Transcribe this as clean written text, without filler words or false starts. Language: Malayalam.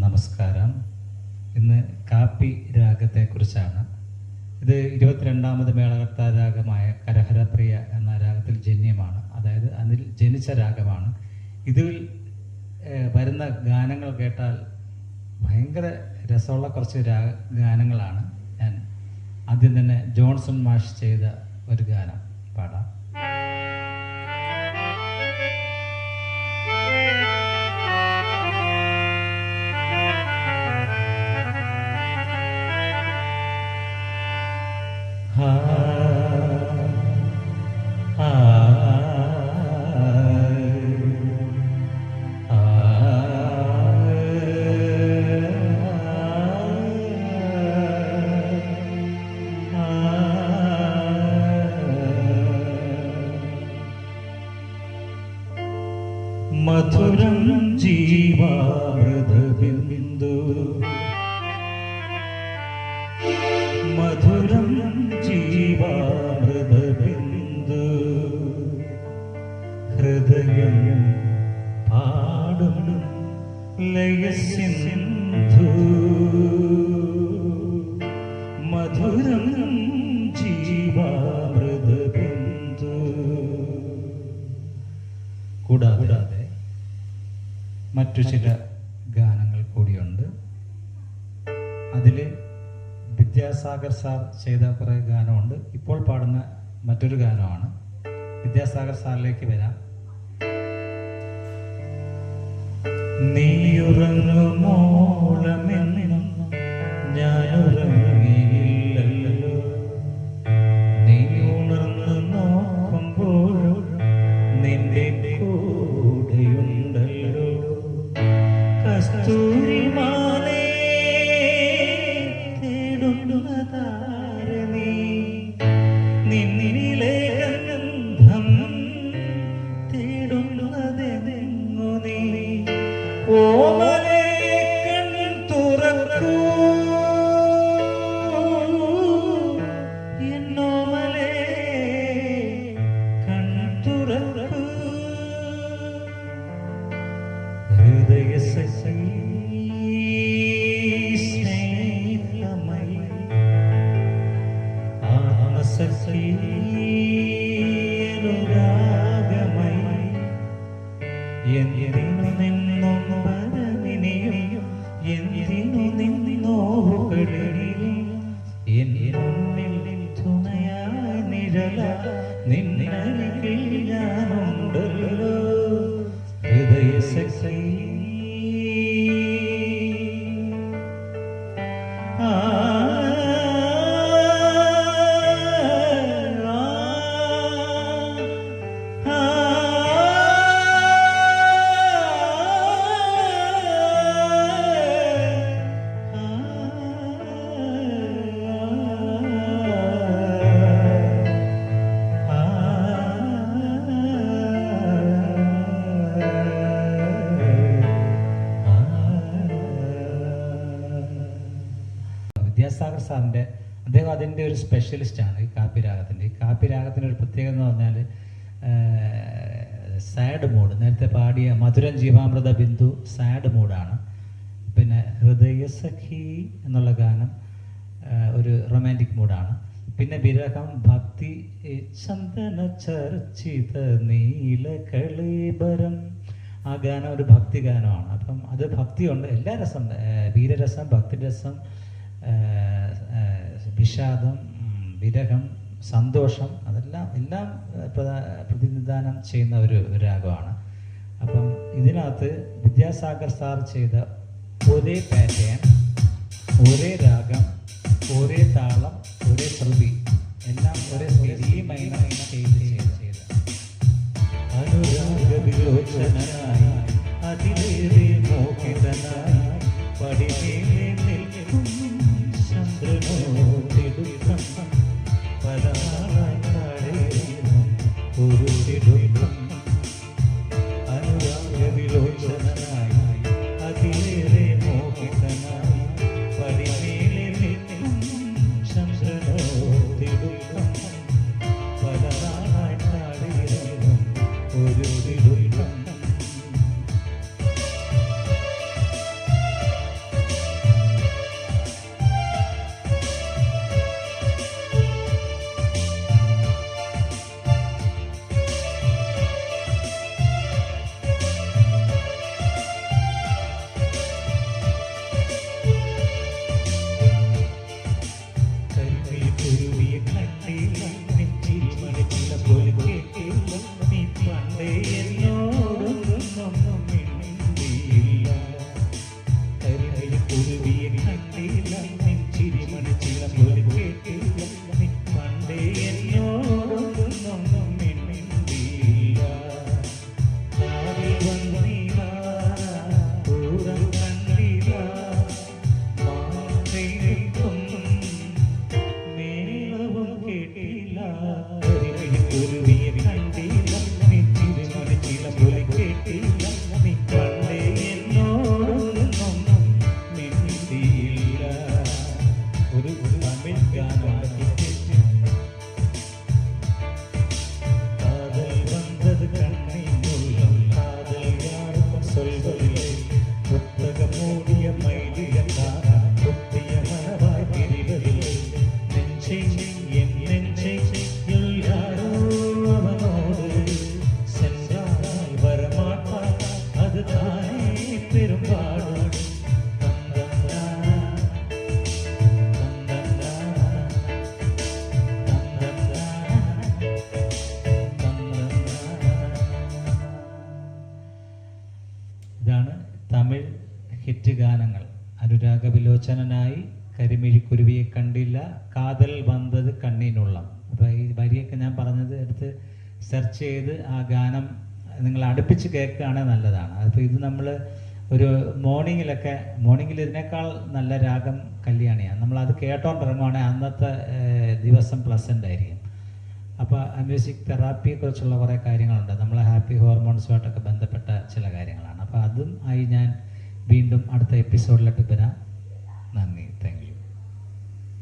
നമസ്കാരം. ഇന്ന് കാപ്പി രാഗത്തെക്കുറിച്ചാണ്. ഇത് 22ാമത് മേളകർത്താ രാഗമായ കരഹരപ്രിയ എന്ന രാഗത്തിൽ ജന്യമാണ്. അതായത് അതിൽ ജനിച്ച രാഗമാണ്. ഇതിൽ വരുന്ന ഗാനങ്ങൾ കേട്ടാൽ ഭയങ്കര രസമുള്ള കുറച്ച് ഗാനങ്ങളാണ്. ഞാൻ ആദ്യം തന്നെ ജോൺസൺ മാഷ് ചെയ്ത ഒരു ഗാനം പാടാം. മധുരം ജീവാമൃതബിന്ദു, മധുരം ജീവാമൃതബിന്ദു, ഹൃദയം പാടും ലയസിന്ധു, മധുരം ജീവാമൃതബിന്ദു. കൂടാതെ മറ്റു ചില ഗാനങ്ങൾ കൂടിയുണ്ട്. അതിൽ വിദ്യാസാഗർ സാർ ചെയ്ത കുറേ ഗാനമുണ്ട്. ഇപ്പോൾ പാടുന്ന മറ്റൊരു ഗാനമാണ്. വിദ്യാസാഗർ സാറിലേക്ക് വരാം. നീയുറങ്ങുമോളമെന്നും ഞാനുറങ്ങിയില്ലല്ലോ, നീ ഉണർന്നു നോക്കുമ്പോഴും നിന്റെ കൂടെയുണ്ടല്ലോ, കസ്തൂരിമാലേ തേടുന്നതാരനീ, നിന്നിലെ ഗന്ധം തേടുന്നതെങ്ങു നീ, ഓമലേ കൺ തുറക്കൂ എന്നോമലേ കൺ തുറക്കൂ, ഹൃദയ സ്നേഹമയ ആത്മസഖി അനുരാഗമയ, എന്തിനു നിന്നും പരമിനിയും എന്തിനു നിന്നോകളിൽ, എന്നിൽ തുണയായി നിഴല നിന്നരികിൽ ഞാനുണ്ടല്ലോ, ഹൃദയ സഖി. വിദ്യാസാഗർ സാറിൻ്റെ അദ്ദേഹം അതിൻ്റെ ഒരു സ്പെഷ്യലിസ്റ്റാണ് ഈ കാപ്പി രാഗത്തിൻ്റെ. ഈ കാപ്പി രാഗത്തിൻ്റെ ഒരു പ്രത്യേകത എന്ന് പറഞ്ഞാൽ സാഡ് മൂഡ്, നേരത്തെ പാടിയ മധുരം ജീവാമൃത ബിന്ദു സാഡ് മൂഡാണ്. പിന്നെ ഹൃദയ സഖി എന്നുള്ള ഗാനം ഒരു റൊമാൻറ്റിക് മൂഡാണ്. പിന്നെ വിരഹം ഭക്തി ചന്ദന ചർച്ചിത നീല കളീബരം, ആ ഗാനം ഒരു ഭക്തി ഗാനമാണ്. അപ്പം അത് ഭക്തിയുണ്ട്, എല്ലാ രസം, വീരരസം, ഭക്തിരസം, വിഷാദം, വിരഹം, സന്തോഷം, എല്ലാം പ്രതിനിധാനം ചെയ്യുന്ന ഒരു രാഗമാണ്. അപ്പം ഇതിനകത്ത് വിദ്യാസാഗർ സാർ ചെയ്ത ഒരേ പാറ്റേൺ, ഒരേ രാഗം, ഒരേ താളം, ഒരേ ശ്രുതി, എല്ലാം ഒരേ ഈ മൈനർ ചെയ്ത് അനുരാഗവിലോചനായി അതിലേറെ മോഹിതനായി പടിമേലെ നിൽക്കും ചന്ദ്രനോടിടുക്കം ഒരു തിടുക്കം. അനുരാഗവിലോചനായി അതിലേറെ മോഹിതനായി പടിമേലെ നിൽക്കും ചന്ദ്രനോടിടുക്കം പലനാളായി താഴെയും ഒരു തിടുക്കം. ഇതാണ് തമിഴ് ഹിറ്റ് ഗാനങ്ങൾ. അനുരാഗവിലോചനായി കരിമിഴിക്കുരുവിയെ കണ്ടില്ല, കാതൽ വന്നത് കണ്ണീനുള്ളം. അപ്പോൾ ഈ വരിയൊക്കെ ഞാൻ പറഞ്ഞത് എടുത്ത് സെർച്ച് ചെയ്ത് ആ ഗാനം നിങ്ങൾ അടുപ്പിച്ച് കേൾക്കുകയാണെങ്കിൽ നല്ലതാണ്. അപ്പോൾ ഇത് നമ്മൾ ഒരു മോർണിംഗിൽ ഇതിനേക്കാൾ നല്ല രാഗം കല്യാണിയാണ്. നമ്മളത് കേട്ടോണ്ടിറങ്ങുവാണെങ്കിൽ അന്നത്തെ ദിവസം പ്ലസൻ്റ് ആയിരിക്കും. അപ്പോൾ മ്യൂസിക് തെറാപ്പിയെക്കുറിച്ചുള്ള കുറേ കാര്യങ്ങളുണ്ട്, നമ്മളെ ഹാപ്പി ഹോർമോൺസുമായിട്ടൊക്കെ ബന്ധപ്പെട്ട ചില കാര്യങ്ങളാണ്. അപ്പോൾ അതും ആയി ഞാൻ വീണ്ടും അടുത്ത എപ്പിസോഡിലോട്ട് വരാം. നന്ദി. Thank you.